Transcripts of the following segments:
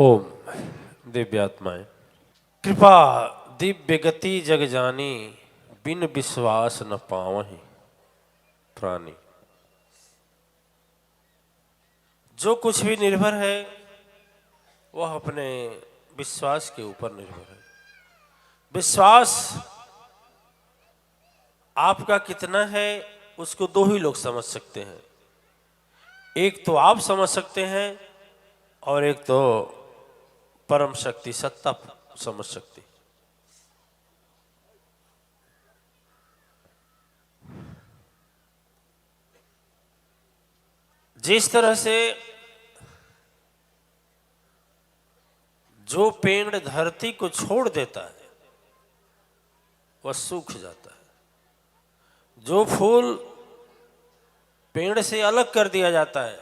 ओम दिव्यात्माएं। कृपा दिव्य गति जग जानी, बिन विश्वास न पावहीं प्राणी। जो कुछ भी निर्भर है वह अपने विश्वास के ऊपर निर्भर है। विश्वास आपका कितना है उसको दो ही लोग समझ सकते हैं। एक तो आप समझ सकते हैं और एक तो परम शक्ति सत्ता समझ सकती। जिस तरह से जो पेड़ धरती को छोड़ देता है वह सूख जाता है। जो फूल पेड़ से अलग कर दिया जाता है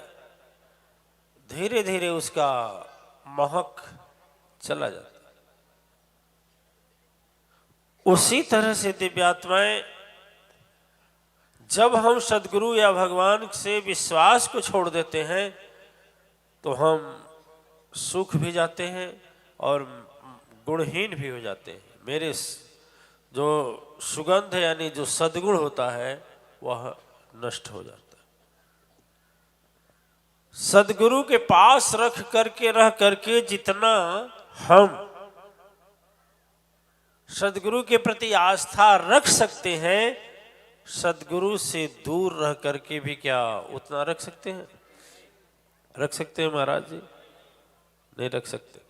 धीरे धीरे उसका महक चला जाता है। उसी तरह से दिव्यात्माएं, जब हम सद्गुरु या भगवान से विश्वास को छोड़ देते हैं तो हम सूख भी जाते हैं और गुणहीन भी हो जाते हैं। मेरे जो सुगंध यानी जो सद्गुण होता है वह नष्ट हो जाता है। सद्गुरु के पास रह करके जितना हम सद्गुरु के प्रति आस्था रख सकते हैं, सद्गुरु से दूर रह करके भी क्या उतना रख सकते हैं? रख सकते हैं महाराज जी? नहीं रख सकते।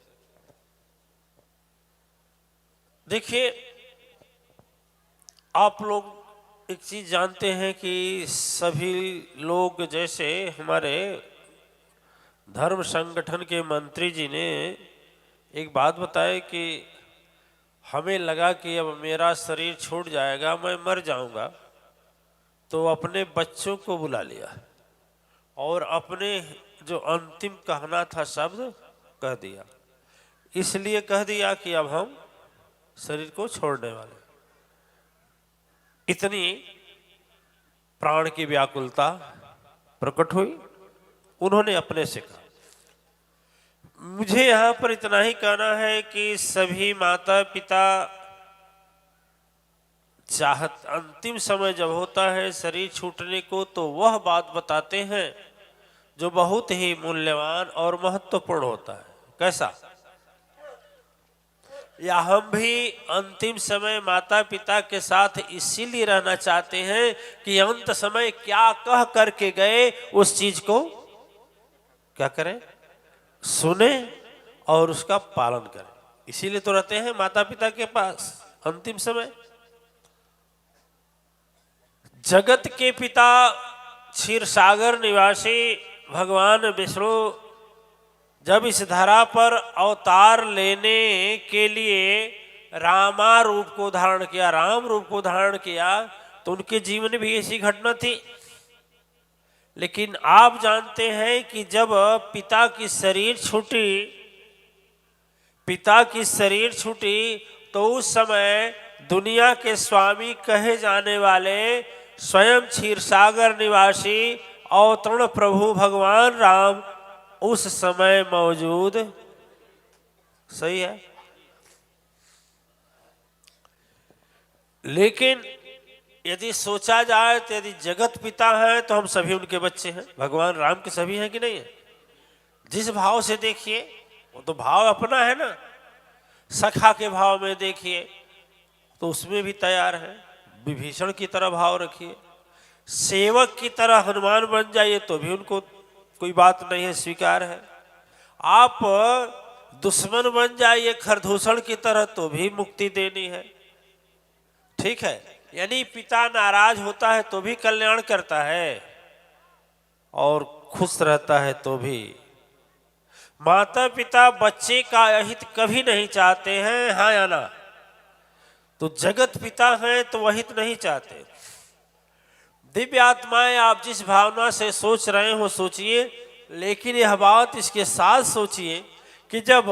देखिए, आप लोग एक चीज जानते हैं कि सभी लोग, जैसे हमारे धर्म संगठन के मंत्री जी ने एक बात बताई कि हमें लगा कि अब मेरा शरीर छूट जाएगा, मैं मर जाऊंगा, तो अपने बच्चों को बुला लिया और अपने जो अंतिम कहना था शब्द कह दिया। इसलिए कह दिया कि अब हम शरीर को छोड़ने वाले। इतनी प्राण की व्याकुलता प्रकट हुई। उन्होंने अपने से कहा। मुझे यहां पर इतना ही कहना है कि सभी माता पिता चाहत अंतिम समय जब होता है शरीर छूटने को, तो वह बात बताते हैं जो बहुत ही मूल्यवान और महत्वपूर्ण होता है। कैसा? या हम भी अंतिम समय माता पिता के साथ इसीलिए रहना चाहते हैं कि अंत समय क्या कह करके गए उस चीज को क्या करें? सुने और उसका पालन करें। इसीलिए तो रहते हैं माता पिता के पास अंतिम समय। जगत के पिता क्षीर सागर निवासी भगवान विष्णु जब इस धरा पर अवतार लेने के लिए रामा रूप को धारण किया, राम रूप को धारण किया, तो उनके जीवन में भी ऐसी घटना थी। लेकिन आप जानते हैं कि जब पिता की शरीर छूटी तो उस समय दुनिया के स्वामी कहे जाने वाले स्वयं क्षीरसागर निवासी अवतरण प्रभु भगवान राम उस समय मौजूद। सही है। लेकिन यदि सोचा जाए तो यदि जगत पिता है तो हम सभी उनके बच्चे हैं। भगवान राम के सभी हैं कि नहीं है? जिस भाव से देखिए, वो तो भाव अपना है ना। सखा के भाव में देखिए तो उसमें भी तैयार है। विभीषण की तरह भाव रखिए, सेवक की तरह हनुमान बन जाइए तो भी उनको कोई बात नहीं है, स्वीकार है। आप दुश्मन बन जाइए खरदूषण की तरह तो भी मुक्ति देनी है। ठीक है। यानी पिता नाराज होता है तो भी कल्याण करता है और खुश रहता है तो भी। माता पिता बच्चे का अहित कभी नहीं चाहते हैं, हाँ या ना? तो जगत पिता हैं तो वहित नहीं चाहते। दिव्य आत्माएं, आप जिस भावना से सोच रहे हो सोचिए, लेकिन यह बात इसके साथ सोचिए कि जब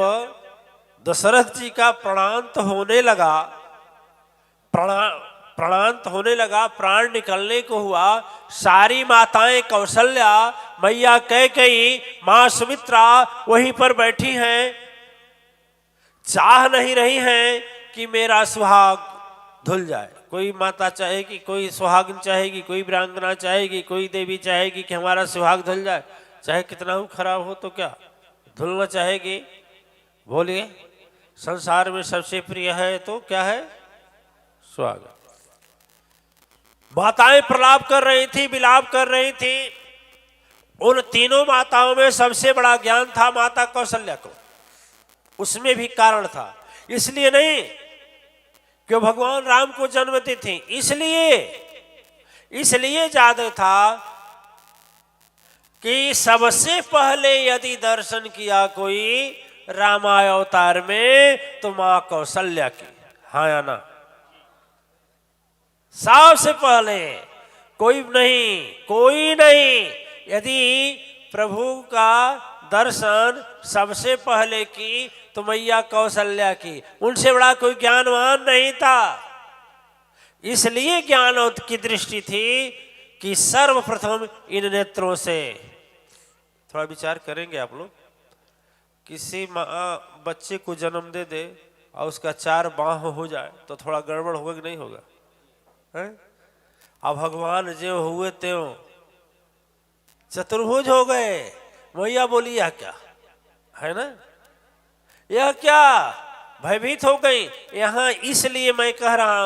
दशरथ जी का प्राणांत होने लगा, प्राण निकलने को हुआ, सारी माताएं कौशल्या, मैया कैकेयी, मां सुमित्रा वहीं पर बैठी हैं चाह नहीं रही हैं कि मेरा सुहाग धुल जाए। कोई माता चाहेगी, कोई सुहागिन चाहेगी, कोई वीरांगना चाहेगी, कोई देवी चाहेगी कि हमारा सुहाग धुल जाए, चाहे कितना ही खराब हो तो क्या धुलना चाहेगी। बोलिए, संसार में सबसे प्रिय है तो क्या है? सुहाग। माताएं प्रलाप कर रही थी, विलाप कर रही थी। उन तीनों माताओं में सबसे बड़ा ज्ञान था माता कौशल्या को, उसमें भी कारण था। इसलिए नहीं कि भगवान राम को जन्म दी थी, इसलिए ज्यादा था कि सबसे पहले यदि दर्शन किया कोई रामायण अवतार में तो मां कौशल्या की। हाँ या ना? सबसे पहले कोई नहीं। यदि प्रभु का दर्शन सबसे पहले की तो मैया कौशल्या की। उनसे बड़ा कोई ज्ञानवान नहीं था। इसलिए ज्ञान की दृष्टि थी कि सर्वप्रथम इन नेत्रों से। थोड़ा विचार करेंगे आप लोग, किसी माँ बच्चे को जन्म दे दे और उसका 4 बाह हो जाए तो थोड़ा गड़बड़ होगा कि नहीं होगा? है? अब भगवान जो हुए त्यों चतुर्भुज हो गए। मैया बोली यह क्या है ना, यह क्या? भयभीत हो गई। यहां इसलिए मैं कह रहा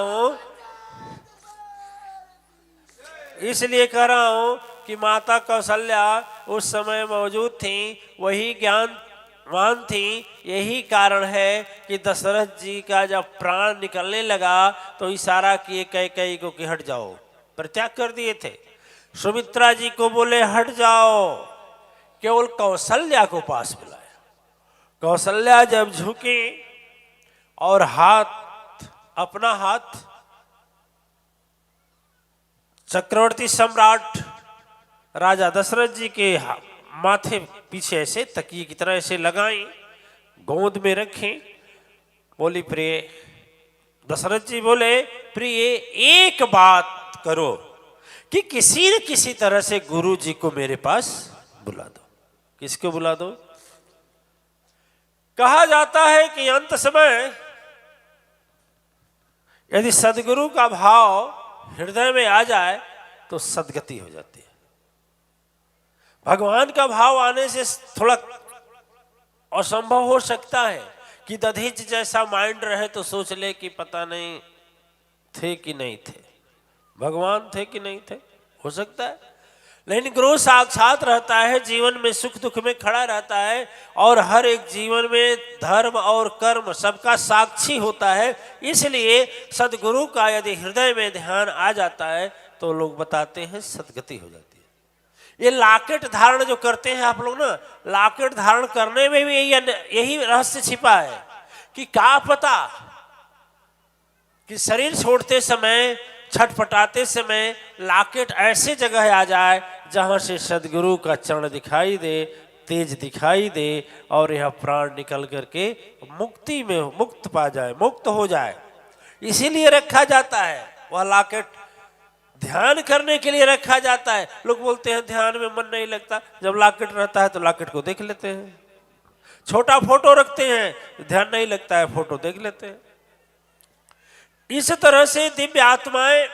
हूं कि माता कौशल्या उस समय मौजूद थी, वही ज्ञानवान थी। यही कारण है कि दशरथ जी का जब प्राण निकलने लगा तो इशारा किए कैकेयी को कि हट जाओ, परित्याग कर दिए थे। सुमित्रा जी को बोले हट जाओ, केवल कौशल्या को पास बुलाया। कौशल्या जब झुकी और अपना हाथ चक्रवर्ती सम्राट राजा दशरथ जी के माथे पीछे ऐसे तकिए की तरह ऐसे लगाई, गोद में रखी। बोली प्रिय, दशरथ जी बोले प्रिय एक बात करो कि किसी न किसी तरह से गुरु जी को मेरे पास बुला दो। किसको बुला दो? कहा जाता है कि अंत समय यदि सदगुरु का भाव हृदय में आ जाए तो सदगति हो जाती है। भगवान का भाव आने से थोड़ा असंभव हो सकता है कि दधीच जैसा माइंड रहे तो सोच ले कि पता नहीं थे कि नहीं थे, भगवान थे कि नहीं थे, हो सकता है। लेकिन गुरु साक्षात रहता है, जीवन में सुख दुख में खड़ा रहता है और हर एक जीवन में धर्म और कर्म सबका साक्षी होता है। इसलिए सदगुरु का यदि हृदय में ध्यान आ जाता है तो लोग बताते हैं सदगति हो जाती है। ये लॉकेट धारण जो करते हैं आप लोग ना, लॉकेट धारण करने में भी यही रहस्य छिपा है कि क्या पता कि शरीर छोड़ते समय, छटपटाते समय लॉकेट ऐसे जगह आ जाए जहां से सदगुरु का चरण दिखाई दे, तेज दिखाई दे और यह प्राण निकल करके मुक्ति में मुक्त पा जाए, मुक्त हो जाए। इसीलिए रखा जाता है वह लॉकेट, ध्यान करने के लिए रखा जाता है। लोग बोलते हैं ध्यान में मन नहीं लगता, जब लॉकेट रहता है तो लॉकेट को देख लेते हैं। छोटा फोटो रखते हैं, ध्यान नहीं लगता है, फोटो देख लेते हैं। इस तरह से दिव्य आत्माएं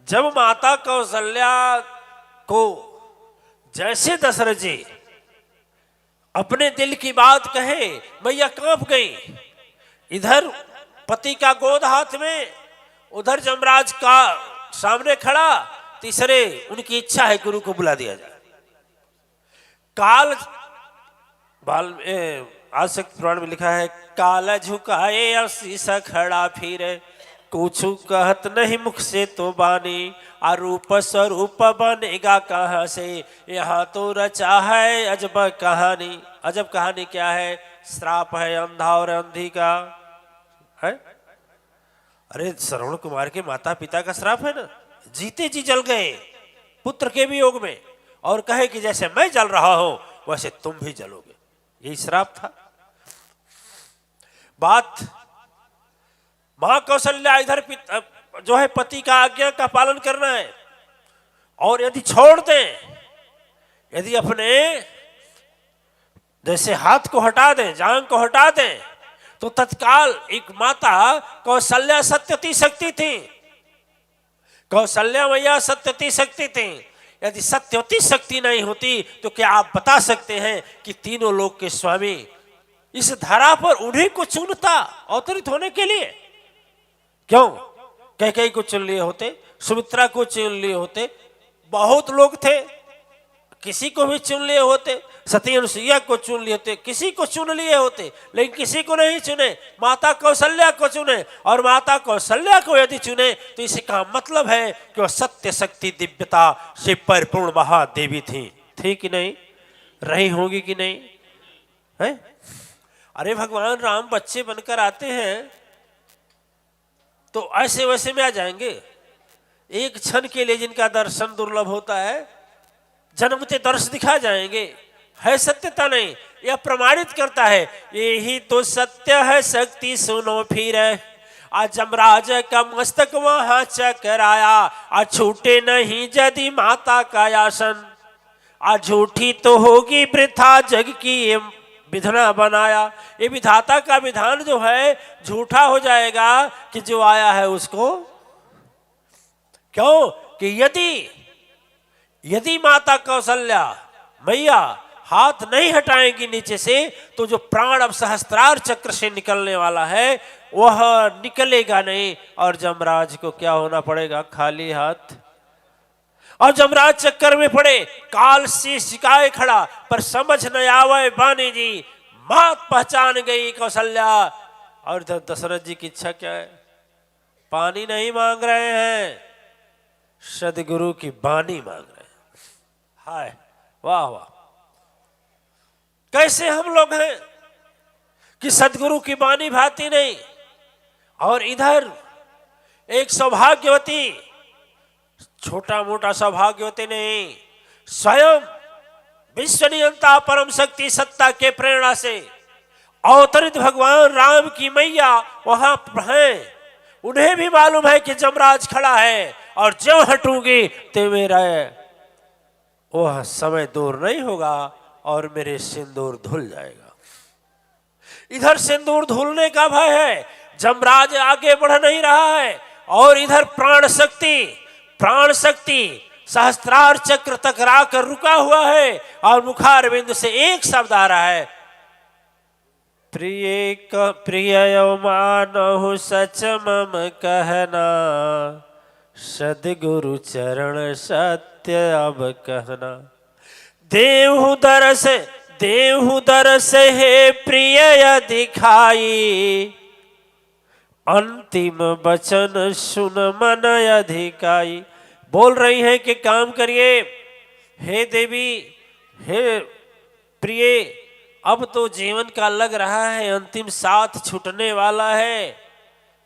जब माता कौशल्या को जैसे दशरथ जी अपने दिल की बात कहे, मैया कांप गई। इधर पति का गोद हाथ में, उधर जमराज का सामने खड़ा, तीसरे उनकी इच्छा है गुरु को बुला दिया जाए। काल आशक्त पुराण में लिखा है, काल झुकाए और शीशा खड़ा फिरे, कुछ कहत नहीं मुख से तो बानी, अरूप स्वरूप बनेगा कहां से, यहाँ तो रचा है अजब कहानी। अजब कहानी क्या है? श्राप है अंधा और अंधी का है। अरे श्रवण कुमार के माता पिता का श्राप है ना, जीते जी जल गए पुत्र के वियोग में, और कहे कि जैसे मैं जल रहा हूं वैसे तुम भी जलोगे। यही श्राप था। बात मां कौशल्या इधर जो है पति का आज्ञा का पालन करना है, और यदि छोड़ दें, यदि अपने जैसे हाथ को हटा दें, जांग को हटा दें, तो तत्काल एक माता कौशल्या सत्यवती शक्ति थी, कौशल्या मैया सत्यवती शक्ति थी। यदि सत्यवती शक्ति नहीं होती तो क्या आप बता सकते हैं कि तीनों लोक के स्वामी इस धरा पर उन्हीं को चुनता अवतरित होने के लिए? क्यों कैकेयी को चुन लिए होते, सुमित्रा को चुन लिए होते, बहुत लोग थे, किसी को भी चुन लिए होते, सती अनुसुईया को चुन लिए होते, किसी को चुन लिए होते, लेकिन किसी को नहीं चुने, माता कौशल्या को चुने। और माता कौशल्या को यदि चुने तो इसका मतलब है कि वह सत्य शक्ति दिव्यता से परिपूर्ण महादेवी थी कि नहीं, रही होंगी कि नहीं है? अरे भगवान राम बच्चे बनकर आते हैं तो ऐसे वैसे में आ जाएंगे? एक क्षण के लिए जिनका दर्शन दुर्लभ होता है जन्मते दर्श दिखा जाएंगे, है सत्यता नहीं? यह प्रमाणित करता है, यही तो सत्य है शक्ति सुनो फिर। आज जमराज का मस्तक वहां चकराया, आज छूटे नहीं यदि माता का आसन। आज झूठी तो होगी वृथा जग की ये विधना बनाया। ये विधाता का विधान जो है झूठा हो जाएगा कि जो आया है उसको। क्यों कि यदि माता कौशल्या मैया हाथ नहीं हटाएंगी नीचे से तो जो प्राण अब सहस्त्रार चक्र से निकलने वाला है वह निकलेगा नहीं, और जमराज को क्या होना पड़ेगा? खाली हाथ। और जमराज चक्कर में पड़े, काल से सिकाए खड़ा, पर समझ न आवे बानी जी, मात पहचान गई कौशल्या। और इधर दशरथ जी की इच्छा क्या है? पानी नहीं मांग रहे हैं, सदगुरु की बानी मांग रहे हैं। हाय वाह वाह, कैसे हम लोग हैं कि सदगुरु की बानी भाती नहीं। और इधर एक सौभाग्यवती, छोटा मोटा सौभाग्यवती नहीं, स्वयं विश्व नियंता परम शक्ति सत्ता के प्रेरणा से अवतरित भगवान राम की मैया वहां है। उन्हें भी मालूम है कि जमराज खड़ा है और जो हटूंगी तो मेरा वह समय दूर नहीं होगा और मेरे सिंदूर धुल जाएगा। इधर सिंदूर धुलने का भय है, जमराज आगे बढ़ नहीं रहा है, और इधर प्राण शक्ति सहस्त्रार चक्र टकरा कर रुका हुआ है, और मुखारविंद से एक शब्द आ रहा है, प्रिय मानहु सच मम कहना, सदगुरु चरण सत्य अब कहना। देहु दरस हे प्रिय दिखाई, अंतिम वचन सुन मन अधिकाई। बोल रही हैं कि काम करिए, हे देवी, हे प्रिय, अब तो जीवन का लग रहा है अंतिम साथ छूटने वाला है।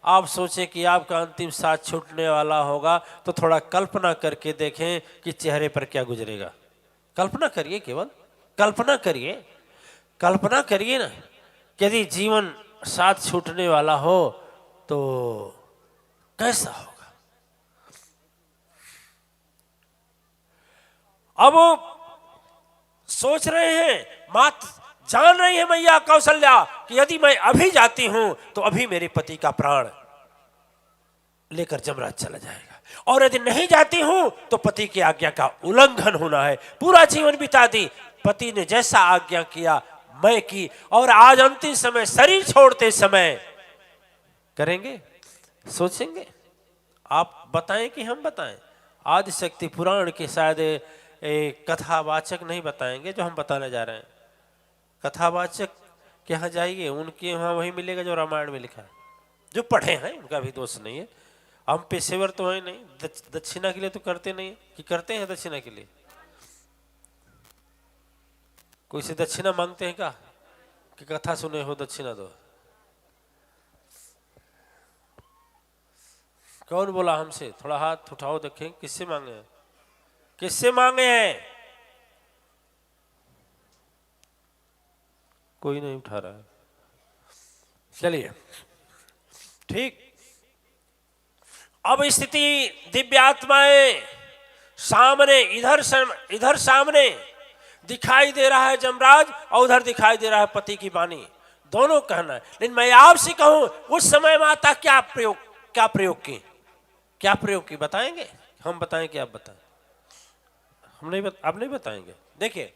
आप सोचे कि आपका अंतिम साथ छूटने वाला होगा तो थोड़ा कल्पना करके देखें कि चेहरे पर क्या गुजरेगा। कल्पना करिए, केवल कल्पना करिए ना, यदि जीवन साथ छूटने वाला हो तो कैसा होगा। अब सोच रहे हैं, मात जान रही है मैया कौशल्या कि यदि मैं अभी जाती हूं तो अभी मेरे पति का प्राण लेकर जमराज चला जाएगा, और यदि नहीं जाती हूं तो पति की आज्ञा का उल्लंघन होना है। पूरा जीवन बिता दी, पति ने जैसा आज्ञा किया मैं की, और आज अंतिम समय शरीर छोड़ते समय करेंगे, सोचेंगे। आप बताएं कि हम बताएं? आदिशक्ति पुराण के शायद कथावाचक नहीं बताएंगे जो हम बताने जा रहे हैं। कथावाचक के यहाँ जाइए, उनके यहाँ वही मिलेगा जो रामायण में लिखा है। जो पढ़े हैं उनका भी दोष नहीं है, हम पेशेवर तो है नहीं, दक्षिणा के लिए तो करते नहीं कि करते हैं दक्षिणा के लिए? कोई से दक्षिणा मांगते हैं क्या कि कथा सुने हो दक्षिणा दो? कौन बोला हमसे? थोड़ा हाथ उठाओ, देखें किससे मांगे हैं, किससे मांगे हैं? कोई नहीं उठा रहा है। चलिए ठीक, अब स्थिति दिव्य आत्माएं सामने, इधर सामने दिखाई दे रहा है जमराज, और उधर दिखाई दे रहा है पति की वाणी। दोनों कहना है। लेकिन मैं आपसे कहूं उस समय माता क्या प्रयोग की बताएंगे? हम बताएं कि आप बताएं? आप नहीं बताएंगे। देखिए,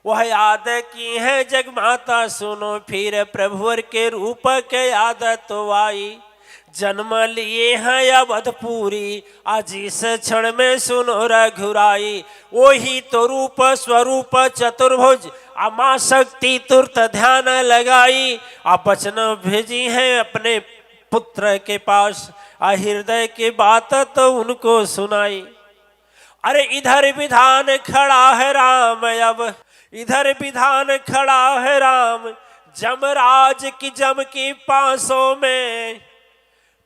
वह याद की है जग माता सुनो, फिर प्रभुवर के रूप के याद तो आई। जन्म लिए हैं अवधपुरी, आज इस क्षण में सुनो रघुराई। वही तो रूप स्वरूप चतुर्भुज, मां शक्ति तुरत ध्यान लगाई। आप वचन भेजी है अपने पुत्र के पास, हृदय की बात तो उनको सुनाई। अरे इधर विधान खड़ा है राम, अब इधर विधान खड़ा है राम, जमराज की जम की पासों में।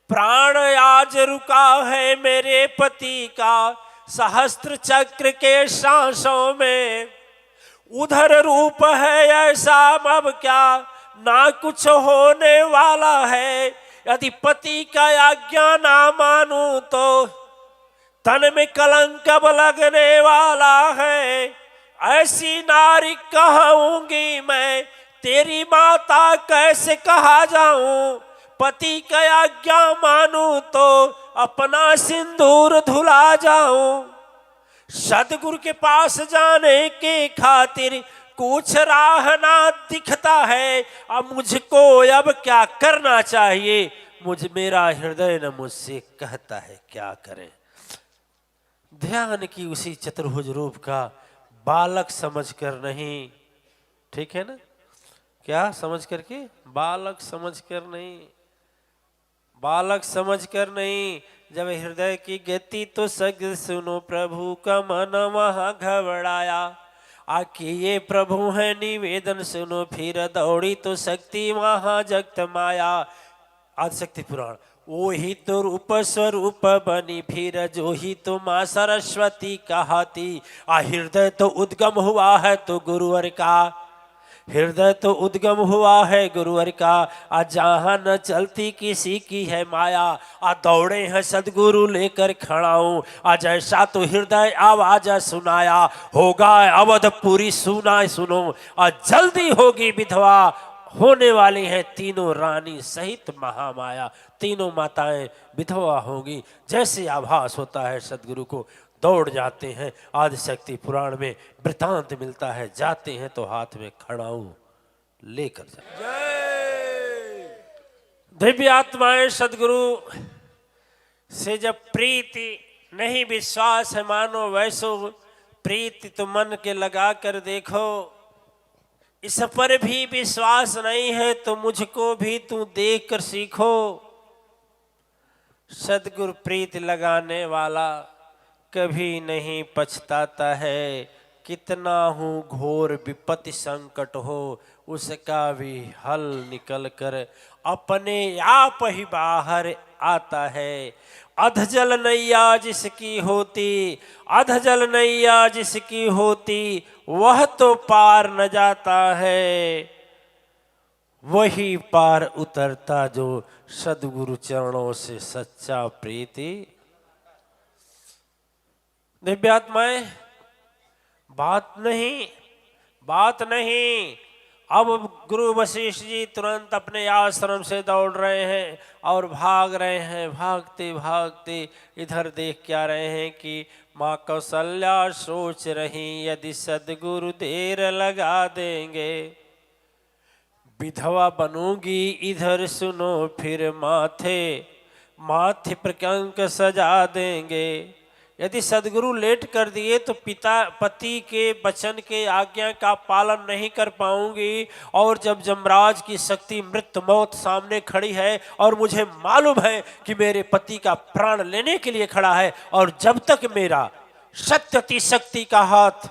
प्राण आज रुका है मेरे पति का, सहस्त्र चक्र के सांसों में। उधर रूप है ऐसा अब क्या, ना कुछ होने वाला है। यदि पति का आज्ञा ना मानूं तो तन में कलंक अब लगने वाला है। ऐसी नारी कहूंगी मैं, तेरी माता कैसे कहा जाऊं। पति का आज्ञा मानूं तो अपना सिंदूर धुला जाऊं। सदगुरु के पास जाने के खातिर कुछ राह ना दिखता है। अब मुझको अब क्या करना चाहिए, मेरा हृदय न मुझसे कहता है क्या करें। ध्यान की उसी चतुर्भुज रूप का बालक समझकर नहीं, ठीक है ना? क्या समझ करके? बालक समझकर नहीं, बालक समझकर नहीं। जब हृदय की गति तो सग सुनो, प्रभु का मन वहां घबराया। आके ये प्रभु है निवेदन सुनो, फिर दौड़ी तो शक्ति वहां जगत माया। आदिशक्ति पुराण। वो ही तो रूप स्वरूप बनी, फिर जो ही तो माँ सरस्वती कहती। हृदय तो उद्गम हुआ है तो गुरुवर का, हृदय तो उद्गम हुआ है गुरुवर का। जहां न चलती किसी की है माया, दौड़े हैं सदगुरु लेकर खड़ा हूं। जैसा तो हृदय आवाज सुनाया, होगा अवधपुरी सुना सुनो। जल्दी होगी विधवा, होने वाली है तीनों रानी सहित महामाया। तीनों माताएं विधवा होंगी। जैसे आभास होता है सदगुरु को, दौड़ जाते हैं। आदिशक्ति पुराण में वृतांत मिलता है, जाते हैं तो हाथ में खड़ाऊ लेकर जाते। दिव्य आत्माएं सदगुरु से जब प्रीति नहीं विश्वास है मानो, वैसो प्रीति तो मन के लगा कर देखो। इस पर भी विश्वास नहीं है तो मुझको भी तू देख कर सीखो। सदगुरु प्रीति लगाने वाला कभी नहीं पछताता है। कितना हूँ घोर विपत्ति संकट हो, उसका भी हल निकल कर अपने आप ही बाहर आता है। अधजल नैया जिसकी होती, अधजल नैया जिसकी होती, वह तो पार न जाता है। वही पार उतरता जो सदगुरु चरणों से सच्चा प्रीति। दिव्यात्माएं, बात नहीं। अब गुरु वशिष्ठ जी तुरंत अपने आश्रम से दौड़ रहे हैं और भाग रहे हैं। भागते भागते इधर देख क्या रहे हैं कि माँ कौशल्या सोच रही, यदि सदगुरु देर लगा देंगे, विधवा बनूंगी इधर सुनो, फिर माथे पर कंक सजा देंगे। यदि सदगुरु लेट कर दिए तो पति के वचन के आज्ञा का पालन नहीं कर पाऊंगी। और जब जमराज की शक्ति मृत्यु मौत सामने खड़ी है और मुझे मालूम है कि मेरे पति का प्राण लेने के लिए खड़ा है, और जब तक मेरा सत्यति शक्ति का हाथ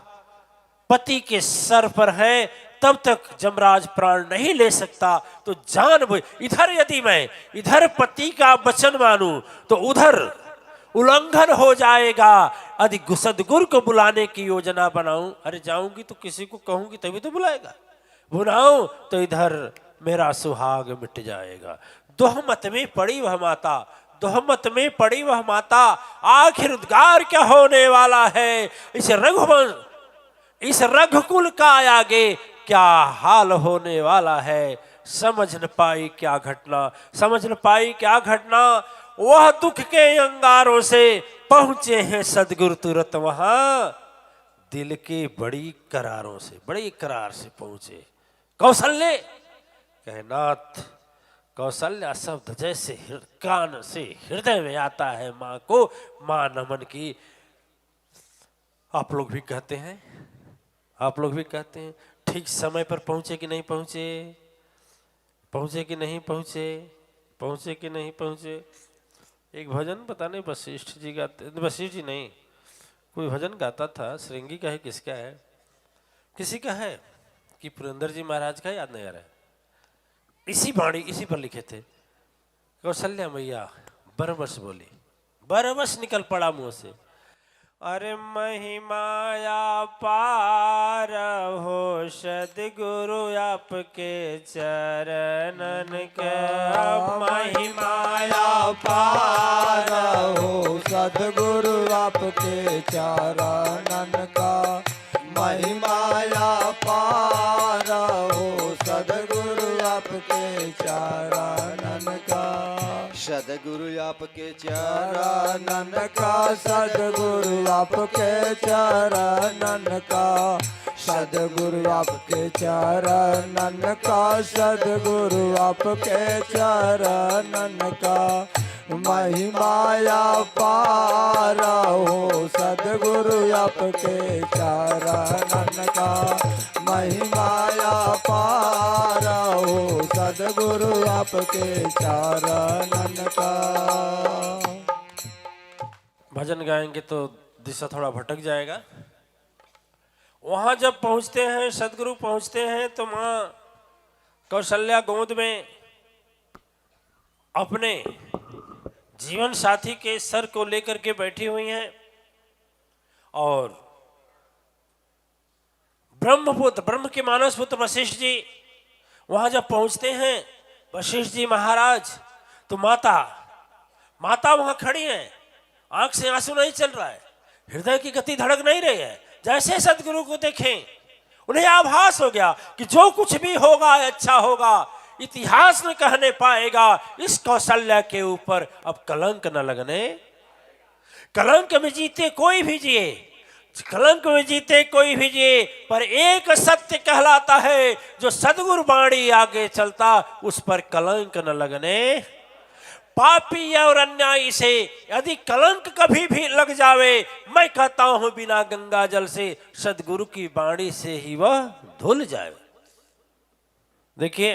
पति के सर पर है तब तक जमराज प्राण नहीं ले सकता। तो इधर यदि मैं इधर पति का वचन मानूं तो उधर उल्लंघन हो जाएगा। यदि सदगुरु को बुलाने की योजना बनाऊं, अरे जाऊंगी तो किसी को कहूंगी तभी तो बुलाएगा, बुलाऊं तो इधर मेरा सुहाग मिट जाएगा। दोहमत में पड़ी वह माता, दोहमत में पड़ी वह माता। आखिर उद्गार क्या होने वाला है, इस रघुकुल का आगे क्या हाल होने वाला है। समझ न पाई क्या घटना, समझ न पाई क्या घटना। वह दुख के अंगारों से पहुंचे हैं सदगुरु तुरंत वहां, दिल के बड़ी करारों से, बड़ी करार से पहुंचे। कौशल्य कहे नाथ, कौशल्या शब्द जैसे कान से हृदय में आता है माँ को, माँ नमन की। आप लोग भी कहते हैं, आप लोग भी कहते हैं, ठीक समय पर पहुंचे कि नहीं पहुंचे, पहुंचे कि नहीं पहुंचे, पहुंचे कि नहीं पहुंचे। एक भजन पता नहीं वशिष्ठ जी गाते, वशिष्ठ जी नहीं, कोई भजन गाता था, श्रृंगी का है किसका है, किसी का है कि पुरंदर जी महाराज का, याद नहीं आ रहा है। इसी बाणी इसी पर लिखे थे। कौशल्या मैया बरबस बोली, बरबस निकल पड़ा मुंह से, अरे महिमाया पार हो सदगुरु आपके चरणन के, महिमाया पार हो सदगुरु आपके चरणन का, महिमाया पार हो सदगुरु आपके चरणन का, सदगुरु आपके चरणन का, सदगुरु आपके चरणन का, सदगुरु आपके चरणन का, सदगुरु आपके चरणन का, महिमाया पार हो सदगुरु आपके चरणन का, महिमाया पार हो सदगुरु आपके चरणन का। भजन गाएंगे तो दिशा थोड़ा भटक जाएगा। वहां जब पहुंचते हैं, सदगुरु पहुंचते हैं, तो मां कौशल्या गोद में अपने जीवन साथी के सर को लेकर के बैठी हुई हैं, और ब्रह्मपुत्र, ब्रह्म के मानस पुत्र वशिष्ठ जी वहां जब पहुंचते हैं, वशिष्ठ जी महाराज, तो माता वहां खड़ी हैं, आंख से आंसू नहीं चल रहा है, हृदय की गति धड़क नहीं रही है। जैसे सदगुरु को देखें, उन्हें आभास हो गया कि जो कुछ भी होगा अच्छा होगा, इतिहास न कहने पाएगा इस कौशल्या के ऊपर अब कलंक न लगने। कलंक में जीते कोई भी जिए, कलंक में जीते कोई भी जिए, पर एक सत्य कहलाता है, जो सदगुरु बाणी आगे चलता उस पर कलंक न लगने। पापी और अन्यायी से यदि कलंक कभी भी लग जावे, मैं कहता हूं बिना गंगा जल से सदगुरु की बाणी से ही वह धुल जाए। देखिए,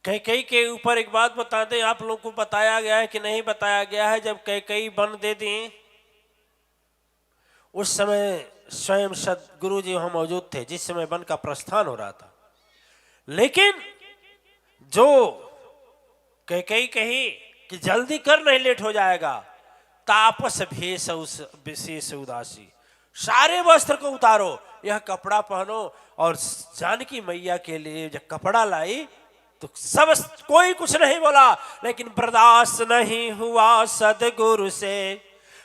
कैकेयी के ऊपर एक बात बता दें, आप लोगों को बताया गया है कि नहीं बताया गया है, जब कैकेयी वन दे दी, उस समय स्वयं सदगुरु जी वहां मौजूद थे, जिस समय वन का प्रस्थान हो रहा था। लेकिन जो कैकेयी कही कि जल्दी कर, नहीं लेट हो जाएगा, तापस भेष विशेष उदासी, सारे वस्त्र को उतारो, यह कपड़ा पहनो। और जानकी मैया के लिए जब कपड़ा लाई तो सब कोई कुछ नहीं बोला, लेकिन बर्दाश्त नहीं हुआ सदगुरु से,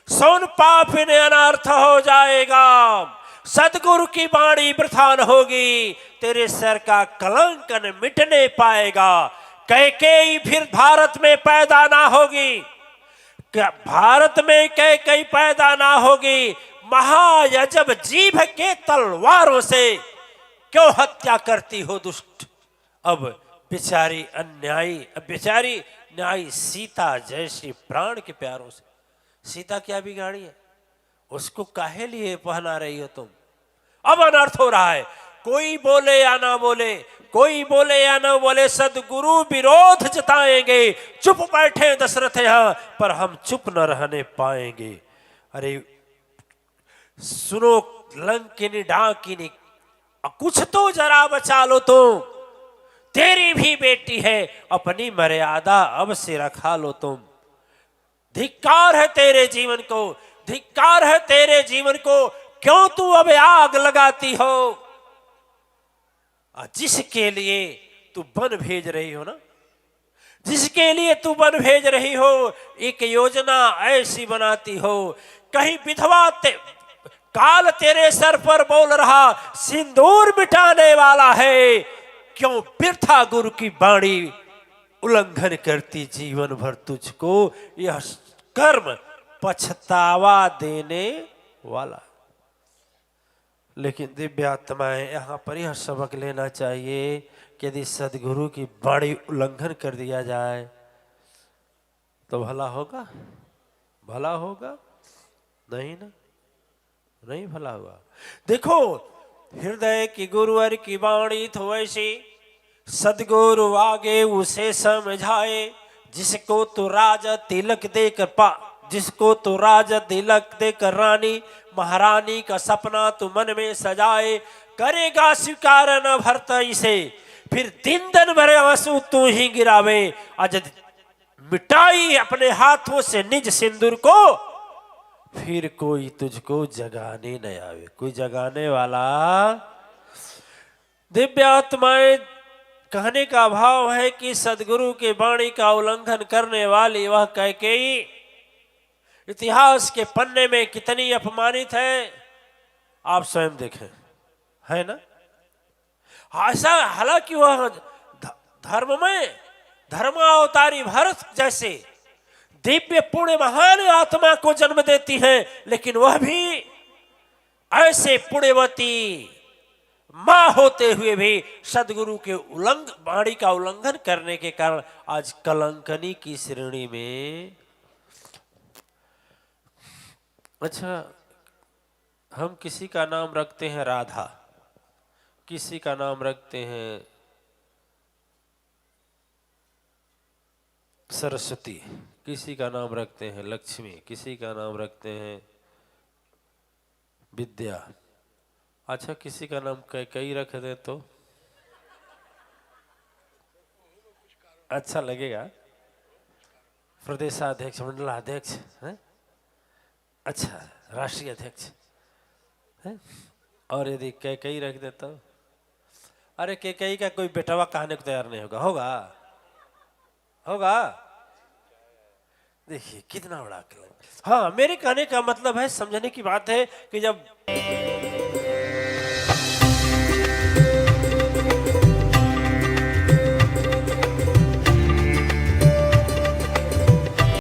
सोन पाप ने अनर्थ हो जाएगा, सदगुरु की बाणी वृथा न होगी, तेरे सर का कलंक न मिटने पाएगा। कैकेयी फिर भारत में पैदा ना होगी, भारत में कैकेयी पैदा ना होगी। महायजब जीभ के तलवारों से क्यों हत्या करती हो दुष्ट। अब बेचारी अन्यायी, अब बेचारी न्यायी सीता जैसी प्राण के प्यारों से, सीता क्या बिगाड़ी है, उसको काहे लिए पहना रही हो तुम। अब अनर्थ हो रहा है, कोई बोले या ना बोले, कोई बोले या ना बोले, सदगुरु विरोध जताएंगे। चुप बैठे दशरथ यहां, पर हम चुप न रहने पाएंगे। अरे सुनो लंकिनी डाकिनी, कुछ तो जरा बचा लो तुम, तेरी भी बेटी है, अपनी मर्यादा अब से रखा लो तुम। धिक्कार है तेरे जीवन को, धिक्कार है तेरे जीवन को, क्यों तू अब आग लगाती हो। जिसके लिए तू वन भेज रही हो ना, जिसके लिए तू वन भेज रही हो, एक योजना ऐसी बनाती हो, कहीं विधवा काल तेरे सर पर बोल रहा सिंदूर मिटाने वाला है, क्यों वृथा गुरु की वाणी उल्लंघन करती जीवन भर तुझको, यह कर्म पछतावा देने वाला। लेकिन दिव्य आत्माएं यहाँ पर यह सबक लेना चाहिए कि यदि सदगुरु की वाणी उल्लंघन कर दिया जाए तो भला होगा? भला होगा? नहीं ना, नहीं भला हुआ। देखो, हृदय की गुरुवर की वाणी तो ऐसी, सदगुरु आगे उसे समझाए, जिसको तो राजा तिलक देकर जिसको तो राजा तिलक देकर रानी महारानी का सपना तू मन में सजाए, करेगा स्वीकार न भरता इसे, फिर दिन दिन भरे आंसू तू ही गिरावे, आज मिटाई अपने हाथों से निज सिंदूर को, फिर कोई तुझको जगाने न आवे। कोई जगाने वाला। दिव्य आत्माएं कहने का भाव है कि सदगुरु के वाणी का उल्लंघन करने वाली वह कैकेयी इतिहास के पन्ने में कितनी अपमानित है, आप स्वयं देखें, है ना। ऐसा, हालांकि वह धर्म में धर्मावतारी भरत जैसे दिव्य पुण्य महान आत्मा को जन्म देती है, लेकिन वह भी ऐसे पुण्यवती मां होते हुए भी सदगुरु के वाणी का उल्लंघन करने के कारण आज कलंकनी की श्रेणी में। अच्छा, हम किसी का नाम रखते हैं राधा, किसी का नाम रखते हैं सरस्वती, किसी का नाम रखते हैं लक्ष्मी, किसी का नाम रखते हैं विद्या। अच्छा, किसी का नाम कई रख दे तो अच्छा लगेगा? प्रदेशाध्यक्ष, मंडलाध्यक्ष है, अच्छा राष्ट्रीय अध्यक्ष है। और यदि कई रख दे तो, अरे कई का कोई बेटवा कहने को तैयार नहीं होगा। होगा? होगा? देखिए कितना बड़ा अकल। हाँ, मेरे कहने का मतलब है, समझने की बात है कि जब